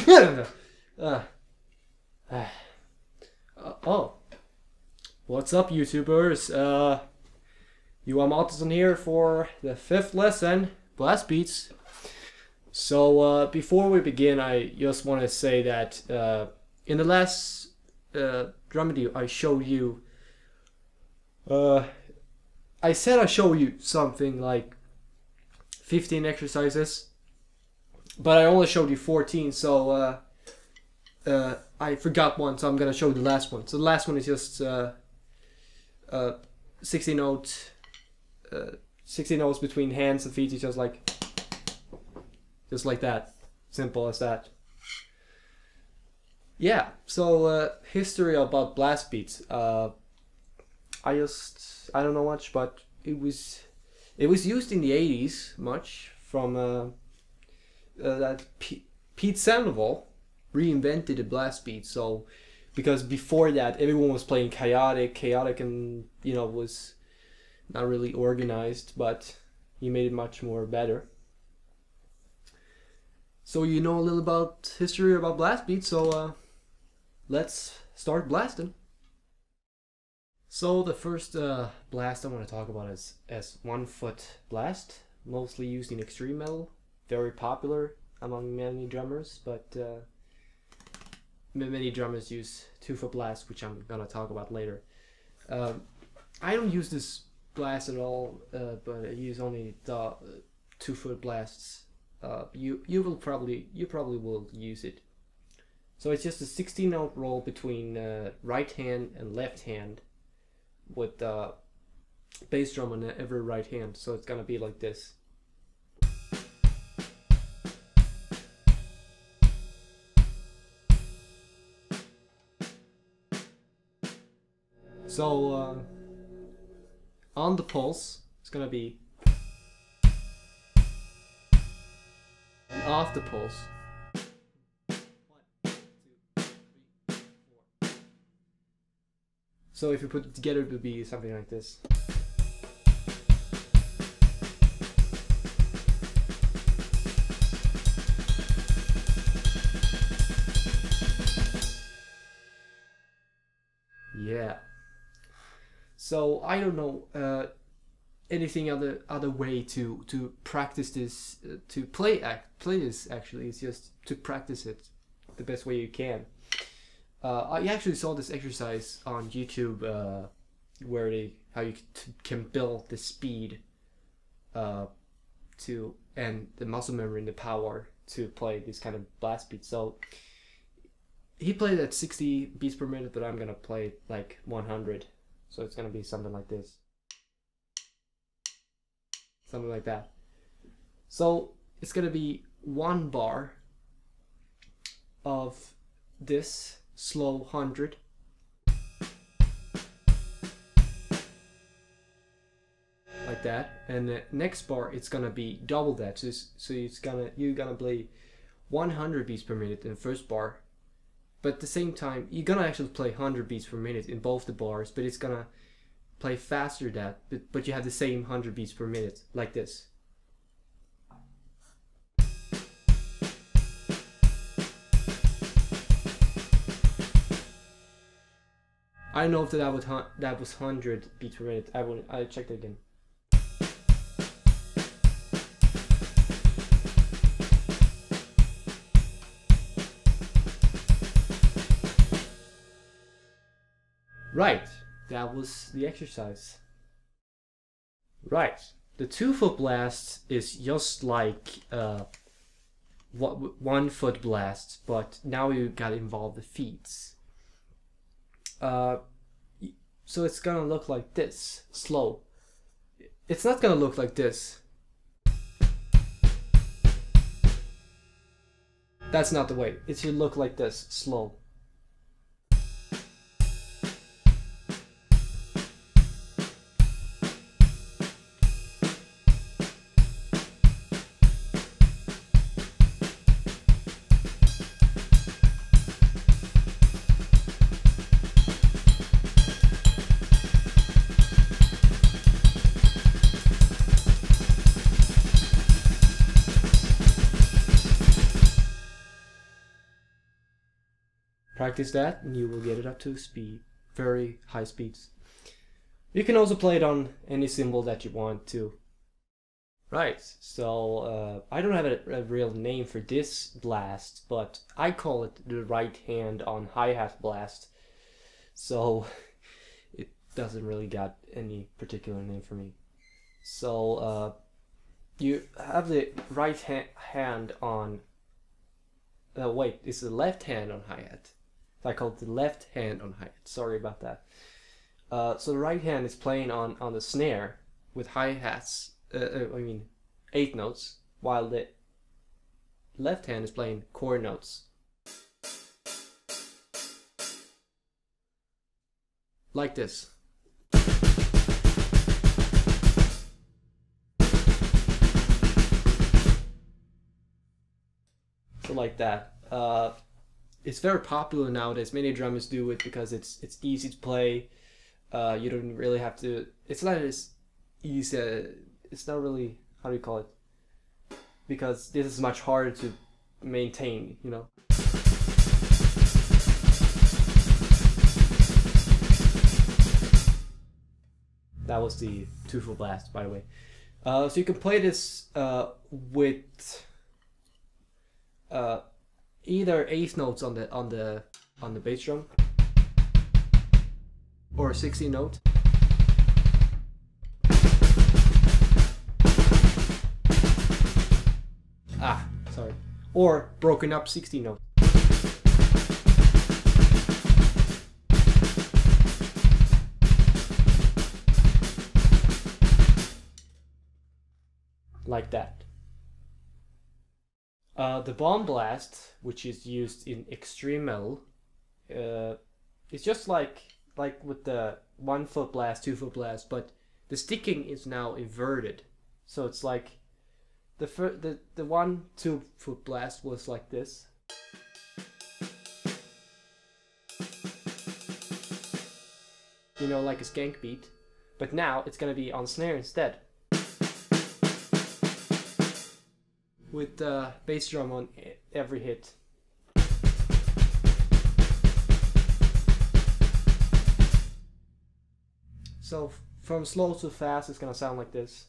Oh, what's up, YouTubers? Johan Martinsson here for the 5th lesson, blast beats. So before we begin, I just want to say that in the last drum video I showed you, I said I show you something like 15 exercises, but I only showed you 14, so I forgot one, so I'm gonna show you the last one. So the last one is just 60 notes between hands and feet, just like that, simple as that. Yeah, so history about blast beats. I don't know much, but it was used in the 80s much from that Pete Sandoval reinvented the blast beat. So because before that everyone was playing chaotic and was not really organized, but he made it much more better. So you know a little about history about blast beats, so let's start blasting. So the first blast I want to talk about is 1 foot blast, mostly used in extreme metal, very popular among many drummers, but many drummers use 2 foot blast, which I'm gonna talk about later. I don't use this blast at all, but I use only the 2 foot blasts. You probably will use it. So it's just a 16 note roll between right hand and left hand, with the bass drum on every right hand. So it's gonna be like this. So on the pulse, it's gonna be, and off the pulse. 1, 2, 3, 4. So if you put it together, it would be something like this. Yeah. So I don't know anything other way to practice this, to play this. Actually, it's just to practice it the best way you can. I actually saw this exercise on YouTube where how you can build the speed and the muscle memory and the power to play this kind of blast beat. So he played at 60 beats per minute, but I'm gonna play it like 100. So it's gonna be something like this, something like that. So it's gonna be 1 bar of this slow 100, like that, and the next bar it's gonna be double that. So you're gonna play 100 beats per minute in the first bar, but at the same time you're gonna actually play 100 beats per minute in both the bars, but it's gonna play faster that, but you have the same 100 beats per minute, like this. I don't know if that was 100 beats per minute. I checked it again. Right, that was the exercise. Right, the 2 foot blast is just like 1 foot blast, but now you got to involve the feet. So it's gonna look like this, slow. It's not gonna look like this. That's not the way. It should look like this, slow. Practice that and you will get it up to speed, very high speeds. You can also play it on any cymbal that you want to. Right, so I don't have a real name for this blast, but I call it the right hand on hi-hat blast. So it doesn't really got any particular name for me. So you have the right hand on, wait, it's the left hand on hi-hat. I call it the left hand on hi-hat, sorry about that. So the right hand is playing on the snare with hi-hats, 8 notes, while the left hand is playing chord notes. Like this. So like that. It's very popular nowadays. Many drummers do it because it's easy to play. You don't really have to. It's not as easy. It's not really, how do you call it? Because this is much harder to maintain, you know. That was the 2-foot blast, by the way. So you can play this with either 8 notes on the bass drum, or a 16 note. Sorry. Or broken up 16 notes. Like that. The bomb blast, which is used in extreme metal, it's just like with the 1-foot blast, 2-foot blast, but the sticking is now inverted. So it's like the 1-2-foot blast was like this. You know, like a skank beat. But now it's gonna be on snare instead. With the bass drum on every hit. So from slow to fast, it's gonna sound like this.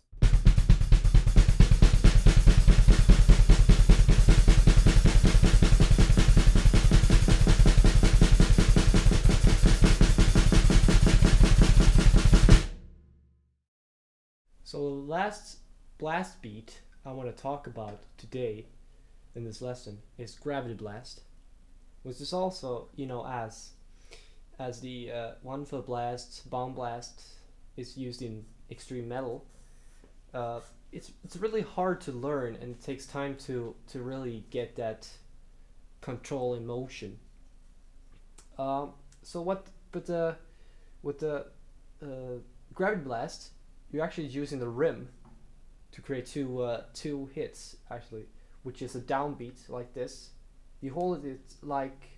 So the last blast beat I want to talk about today in this lesson is gravity blast, which is also, you know, as the 1-foot blast, bomb blast is used in extreme metal. It's really hard to learn, and it takes time to really get that control in motion. With the gravity blast, you're actually using the rim to create two hits, actually, which is a downbeat like this. You hold it like,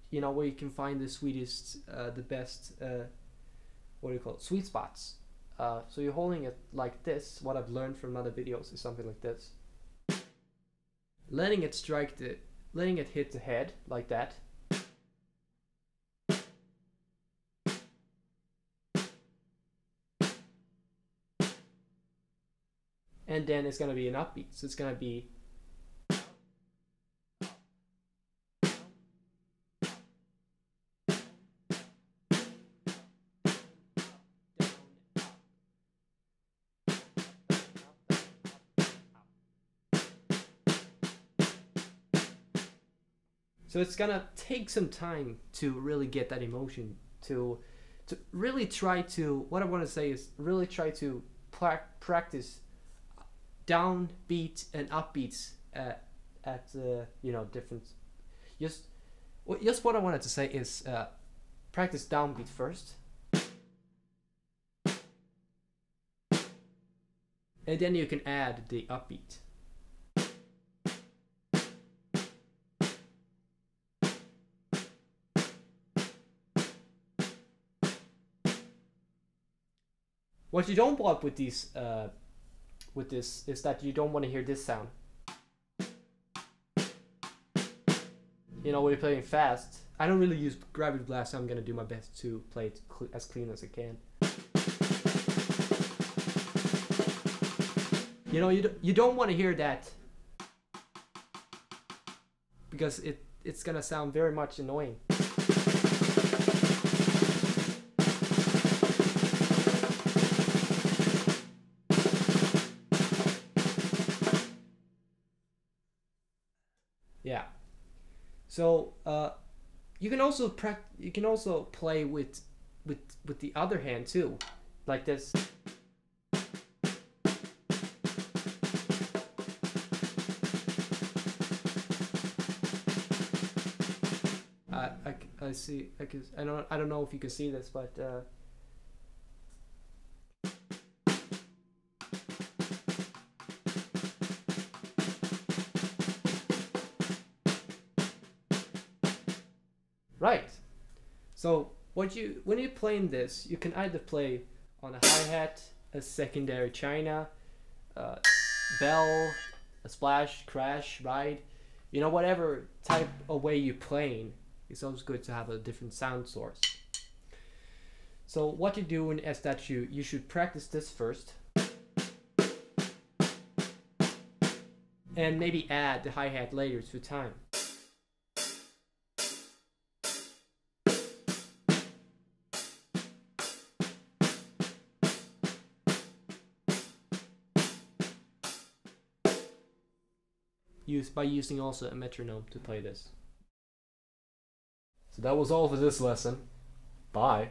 you know, where you can find the sweetest, the best, what do you call it, sweet spots. So you're holding it like this. What I've learned from other videos is something like this. Letting it hit the head like that. And then it's gonna be an upbeat, so it's gonna be so it's gonna take some time to really get that emotion, to really try to, what I want to say is really try to practice downbeat and upbeats at you know, different. Just what I wanted to say is practice downbeat first, and then you can add the upbeat. What you don't want with these with this is that you don't want to hear this sound. You know, when you're playing fast, I don't really use gravity blast, so I'm gonna do my best to play it as clean as I can. You know, you don't want to hear that, because it's gonna sound very much annoying. Yeah. So you can also play with the other hand too, like this. I see. I don't know if you can see this, but right. So when you're playing this, you can either play on a hi-hat, a secondary china, bell, a splash, crash, ride. You know, whatever type of way you're playing, it's always good to have a different sound source. So what you're doing is that you should practice this first, and maybe add the hi-hat later through time. By using also a metronome to play this. So that was all for this lesson. Bye.